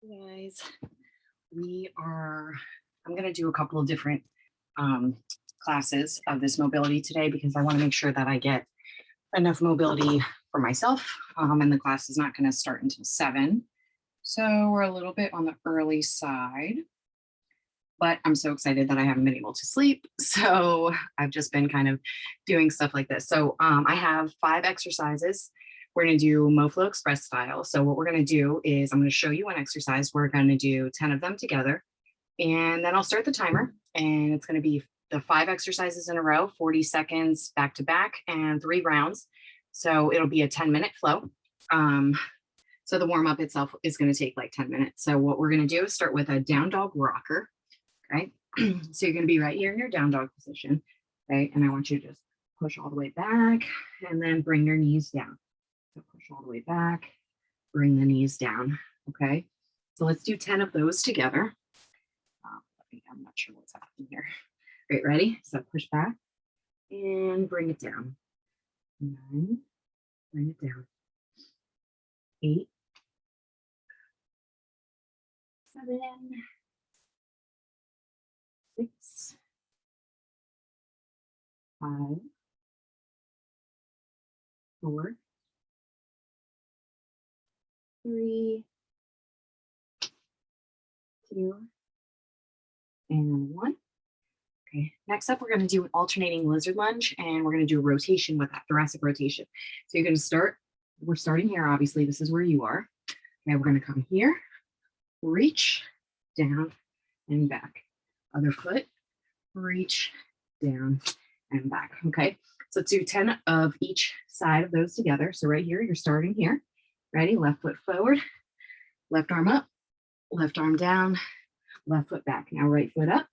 Guys, I'm going to do a couple of different classes of this mobility today because I want to make sure that I get enough mobility for myself. And the class is not going to start until 7. So we're a little bit on the early side, but I'm so excited that I haven't been able to sleep. So I've just been kind of doing stuff like this. So I have 5 exercises. We're going to do MoFlow Express style. So what we're going to do is I'm going to show you an exercise. We're going to do 10 of them together. And then I'll start the timer. And it's going to be the 5 exercises in a row, 40 seconds back to back, and 3 rounds. So it'll be a 10-minute flow. So the warm up itself is going to take like 10 minutes. So what we're going to do is start with a down dog rocker. Okay. So you're going to be right here in your down dog position. Okay. And I want you to just push all the way back and then bring your knees down. So push all the way back, bring the knees down. Okay. So let's do 10 of those together. I'm not sure what's happening here. Great. Ready? So push back and bring it down. 9, bring it down. 8, 7, 6, 5, 4, 3, 2, and 1. Okay, next up, we're going to do an alternating lizard lunge, and we're going to do a rotation with that, thoracic rotation. So you're going to start, we're starting here, obviously, this is where you are. Okay, we're going to come here, reach, down, and back. Other foot, reach, down, and back. Okay, so let's do 10 of each side of those together. So right here, you're starting here. Ready? Left foot forward, left arm up, left arm down, left foot back. Now right foot up,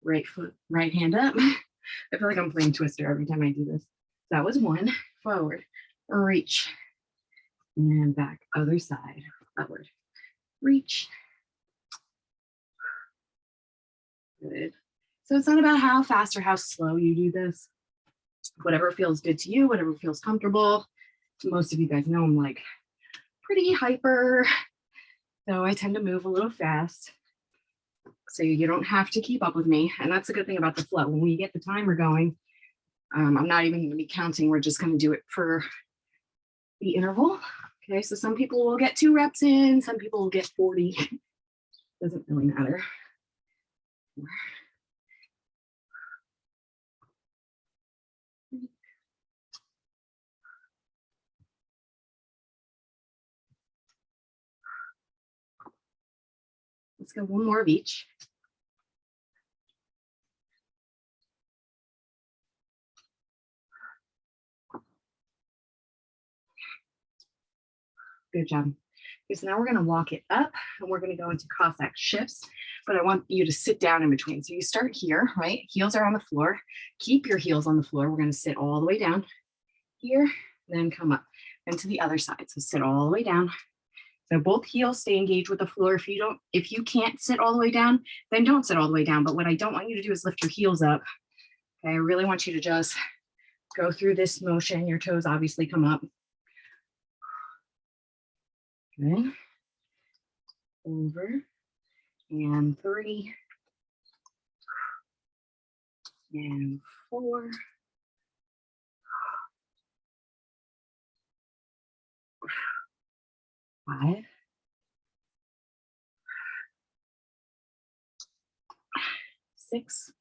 right foot, right hand up. I feel like I'm playing Twister every time I do this. That was 1. Forward, reach, and back. Other side, upward, reach. Good. So it's not about how fast or how slow you do this. Whatever feels good to you, whatever feels comfortable. Most of you guys know I'm like pretty hyper, so I tend to move a little fast. So you don't have to keep up with me. And that's the good thing about the flow. When we get the timer going, I'm not even going to be counting. We're just going to do it for the interval. Okay, so some people will get 2 reps in, some people will get 40. Doesn't really matter. Let's go 1 more of each. Good job. Okay, so now we're going to walk it up and we're going to go into Cossack shifts, but I want you to sit down in between. So you start here, right? Heels are on the floor. Keep your heels on the floor. We're going to sit all the way down here, then come up and to the other side. So sit all the way down. So both heels stay engaged with the floor. If you can't sit all the way down, then don't sit all the way down. But what I don't want you to do is lift your heels up. Okay, I really want you to just go through this motion. Your toes obviously come up. Okay. Over. And 3. And 4. 5. 6.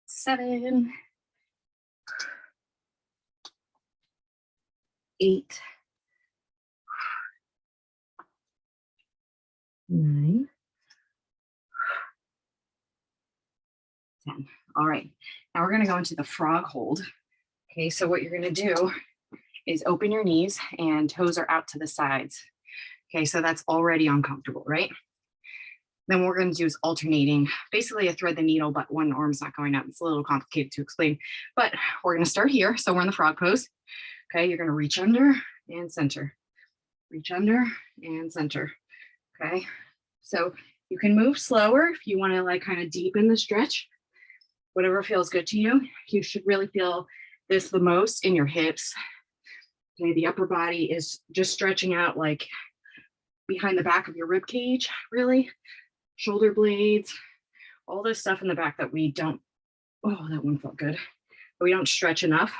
7. 8. 9. 10. All right, now we're going to go into the frog hold. Okay, so what you're going to do is open your knees and toes are out to the sides. Okay, so that's already uncomfortable, right? Then what we're going to do is alternating, basically a thread the needle, but one arm's not going up. It's a little complicated to explain, but we're going to start here. So we're in the frog pose. Okay, you're going to reach under and center, reach under and center. Okay, so you can move slower if you want to like kind of deepen the stretch, whatever feels good to you. You should really feel this the most in your hips Okay, the upper body is just stretching out like behind the back of your rib cage, really. Shoulder blades, all this stuff in the back that we don't, oh, that one felt good. But we don't stretch enough.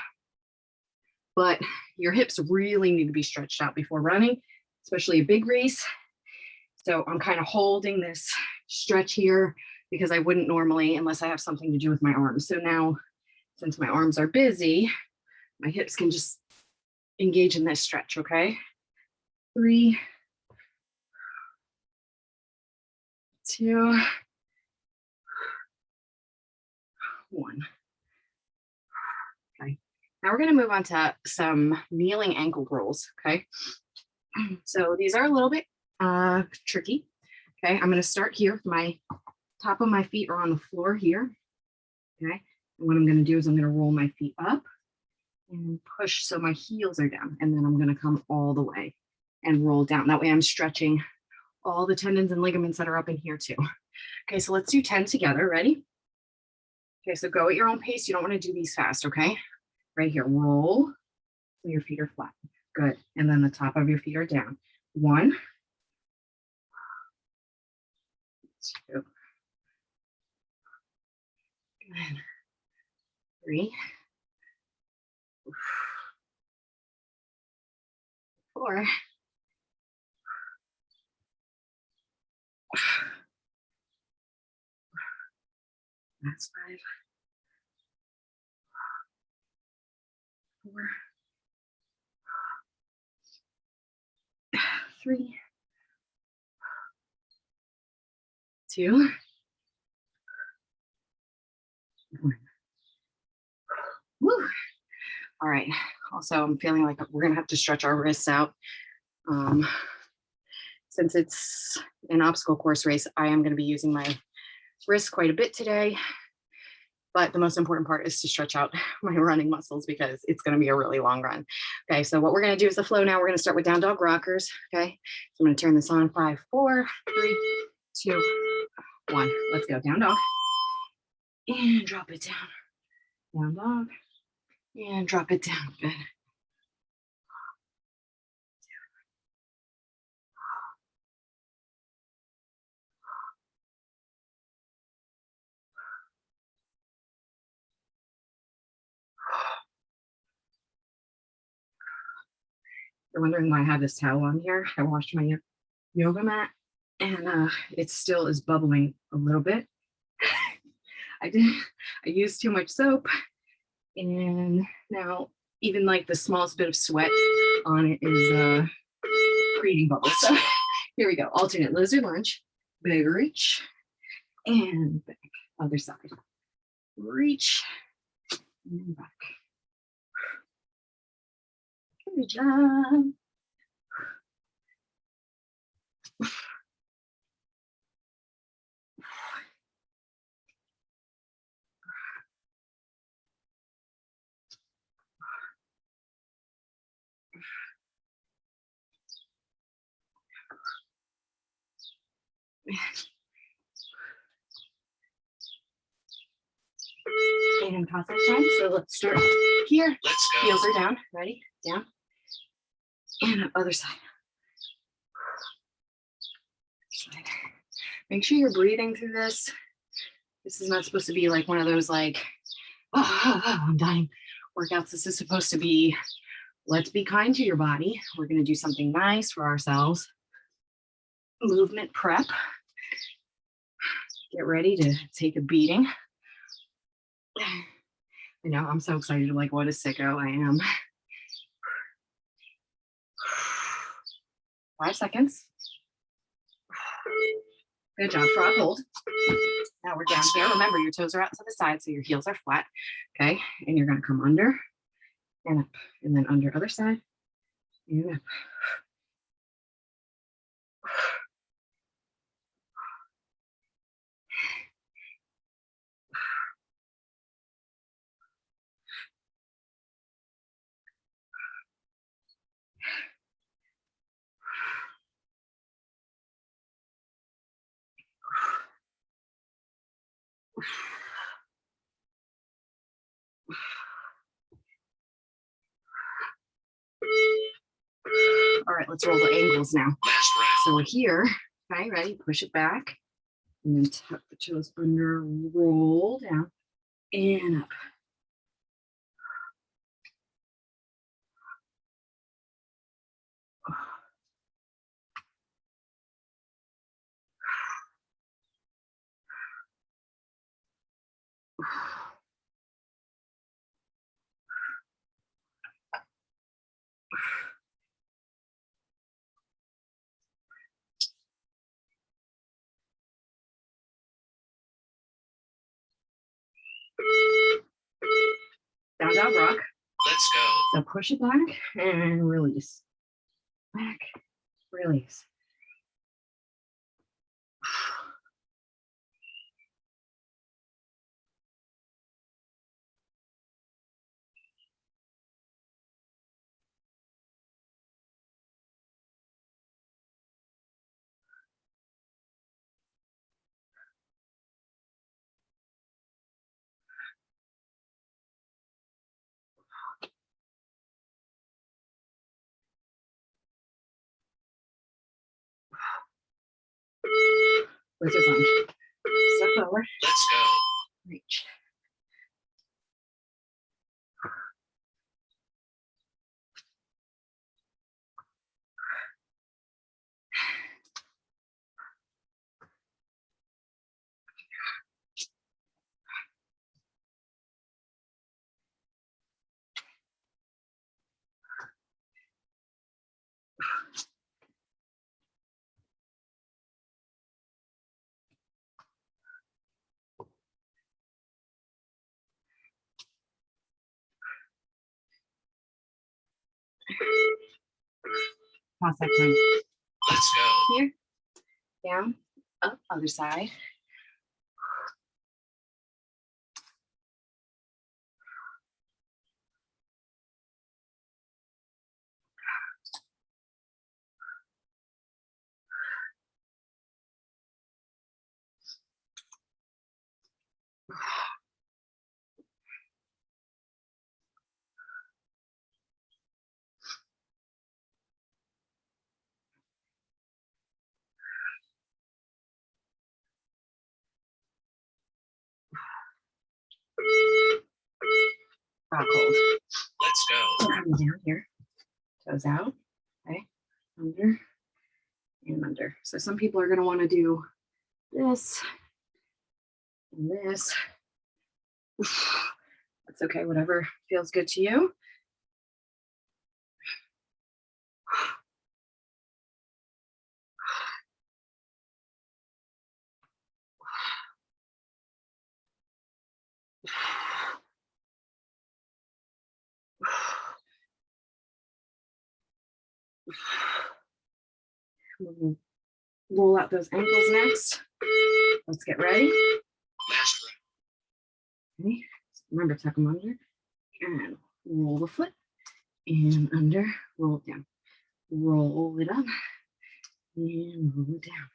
But your hips really need to be stretched out before running, especially a big race. So I'm kind of holding this stretch here because I wouldn't normally unless I have something to do with my arms. So now, since my arms are busy, my hips can just engage in this stretch, okay? 3, 2, 1. Okay. Now we're going to move on to some kneeling ankle rolls, okay? So these are a little bit tricky, okay? I'm going to start here. My top of my feet are on the floor here, okay? And what I'm going to do is I'm going to roll my feet up and push so my heels are down, and then I'm going to come all the way and roll down. That way I'm stretching all the tendons and ligaments that are up in here too. Okay, so let's do 10 together. Ready? Okay, so go at your own pace. You don't want to do these fast, okay? Right here, roll so your feet are flat. Good. And then the top of your feet are down. 1, 2, and 3, 4, that's 5, 4, 3, 2, 1. Woo. All right. Also, I'm feeling like we're going to have to stretch our wrists out. Since it's an obstacle course race, I am going to be using my wrists quite a bit today. But the most important part is to stretch out my running muscles because it's going to be a really long run. Okay, so what we're going to do is the flow now. We're going to start with down dog rockers. Okay, so I'm going to turn this on. 5, 4, 3, 2, 1. Let's go. Down dog. And drop it down. Down dog. And drop it down. Good. You're wondering why I have this towel on here. I washed my yoga mat and it still is bubbling a little bit. I used too much soap, and now even like the smallest bit of sweat on it is creating bubbles. So here we go. Alternate lizard lunge, big reach, and back. Other side. Reach and back. Good job. And pause that time. So let's start here. Let's go. Heels are down. Ready? Down. And other side. Make sure you're breathing through this. This is not supposed to be like one of those like, I'm dying workouts. This is supposed to be, let's be kind to your body. We're going to do something nice for ourselves. Movement prep. Get ready to take a beating. I know, I'm so excited. Like, what a sicko I am. 5 seconds. Good job. Frog hold. Now we're down here. Remember, your toes are out to the side, so your heels are flat. Okay. And you're going to come under and up, and then under other side and up. right, let's roll the ankles now. Last round. So we're here. Okay, ready? Push it back. And then tuck the toes under, roll down and up. Down dog rock. Let's go. So push it back and release. Back, release. Lizard lunge. Step forward. Let's go. Reach. Pause that time. Let's go. Here, down, up, other side. Rock hold. Let's go. So coming down here, toes out, okay, under and under. So some people are going to want to do this and this. That's okay, whatever feels good to you. Roll out those ankles next. Let's get ready. Last round. Okay. Remember, tuck them under and roll the foot and under, roll it down. Roll it up and roll it down.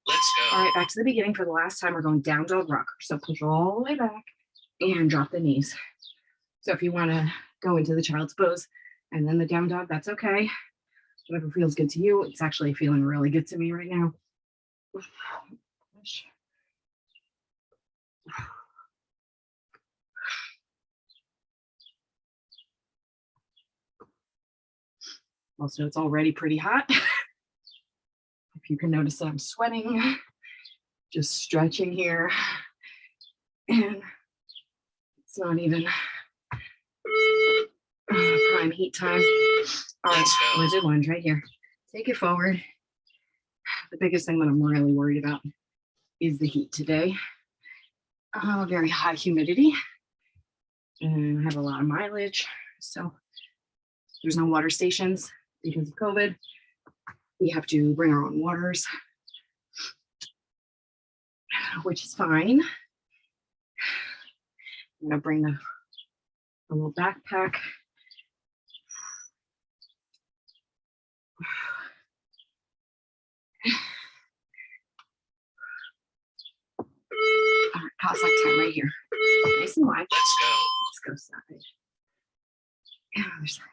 Let's go. All right, back to the beginning for the last time. We're going down dog rocker. So push all the way back and drop the knees. So if you want to go into the child's pose and then the down dog, that's okay. Whatever feels good to you. It's actually feeling really good to me right now. Push. Also, it's already pretty hot. If you can notice that I'm sweating, just stretching here. And it's not even prime heat time. All right, lizard lunge right here. Take it forward. The biggest thing that I'm really worried about is the heat today. Very high humidity. And I have a lot of mileage. So there's no water stations because of COVID. we have to bring our own waters, which is fine. I'm gonna bring a little backpack. All right, Cossack time right here. Nice and wide. Let's go. Let's go side. And other side.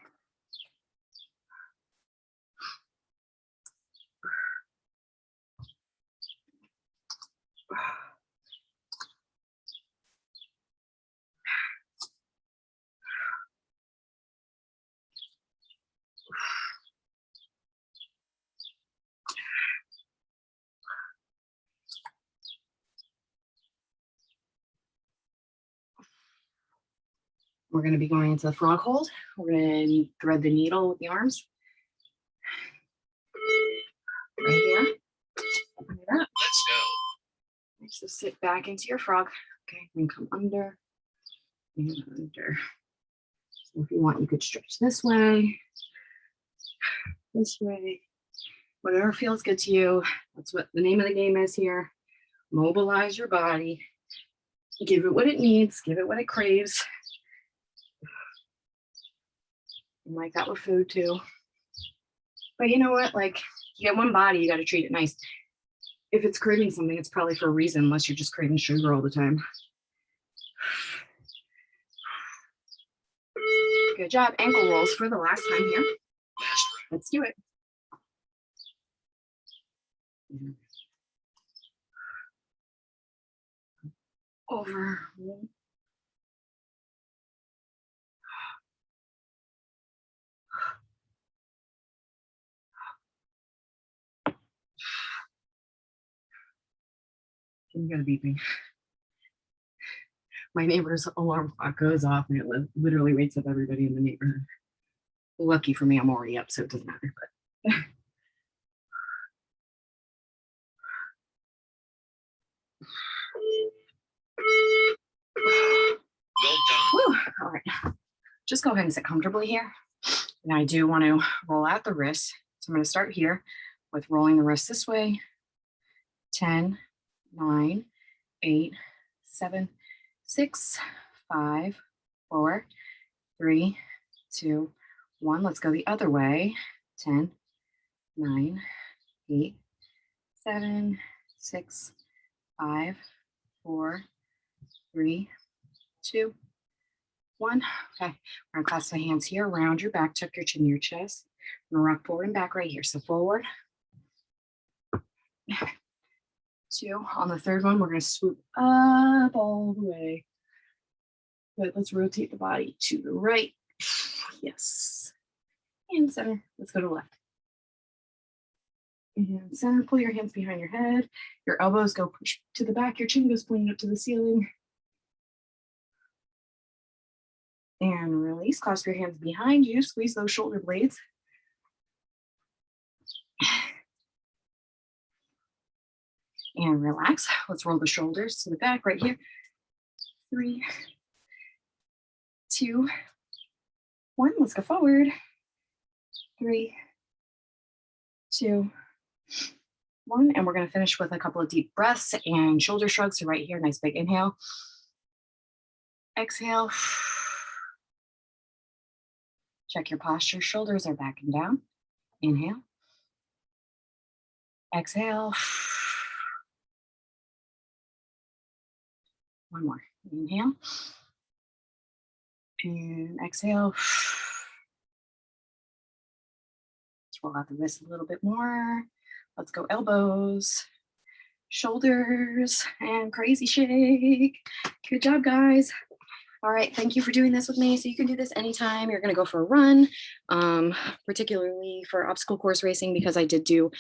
We're going to be going into the frog hold. We're going to thread the needle with the arms. Right here. Open it up. Let's go. So sit back into your frog. Okay, and come under and under. So if you want, you could stretch this way, whatever feels good to you. That's what the name of the game is here. Mobilize your body. Give it what it needs. Give it what it craves. And like that with food too. But you know what? Like, you get one body, you got to treat it nice. If it's craving something, it's probably for a reason, unless you're just craving sugar all the time. Good job. Ankle rolls for the last time here. Last round. Let's do it. Over. You got a beeping. My neighbor's alarm clock goes off and it literally wakes up everybody in the neighborhood. Lucky for me, I'm already up, so it doesn't matter. But Well done. whew, all right. Just go ahead and sit comfortably here. And I do want to roll out the wrists. So I'm going to start here with rolling the wrists this way. 10, 9, 8, 7, 6, 5, 4, 3, 2, 1. Let's go the other way. 10, 9, 8, 7, 6, 5, 4, 3, 2, 1. Okay, we're gonna clasp the hands here around your back, tuck your chin to your chest. I'm gonna rock forward and back right here. So forward. 2. On the third one, we're gonna swoop up all the way. Good, let's rotate the body to the right. Yes. And center. Let's go to left. And center, pull your hands behind your head. Your elbows go push to the back. Your chin goes pointing up to the ceiling. And release. Clasp your hands behind you. Squeeze those shoulder blades. And relax. Let's roll the shoulders to the back right here. 3, 2, 1. Let's go forward. 3, 2, 1. And we're going to finish with a couple of deep breaths and shoulder shrugs. So right here, nice big inhale. Exhale. Check your posture. Shoulders are back and down. Inhale. Exhale. One more. Inhale. And exhale. Let's roll out the wrist a little bit more. Let's go elbows, shoulders, and crazy shake. Good job, guys. All right, thank you for doing this with me. So you can do this anytime you're gonna go for a run, particularly for obstacle course racing, because I did do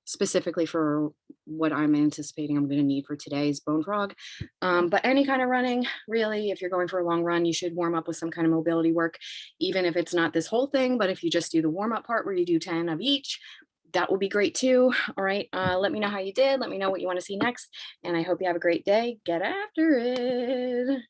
specifically for what I'm anticipating I'm gonna need for today's bone frog. But any kind of running, really, if you're going for a long run, you should warm up with some kind of mobility work, even if it's not this whole thing, but if you just do the warm up part where you do 10 of each, that will be great too. All right, let me know how you did. Let me know what you wanna see next. And I hope you have a great day. Get after it.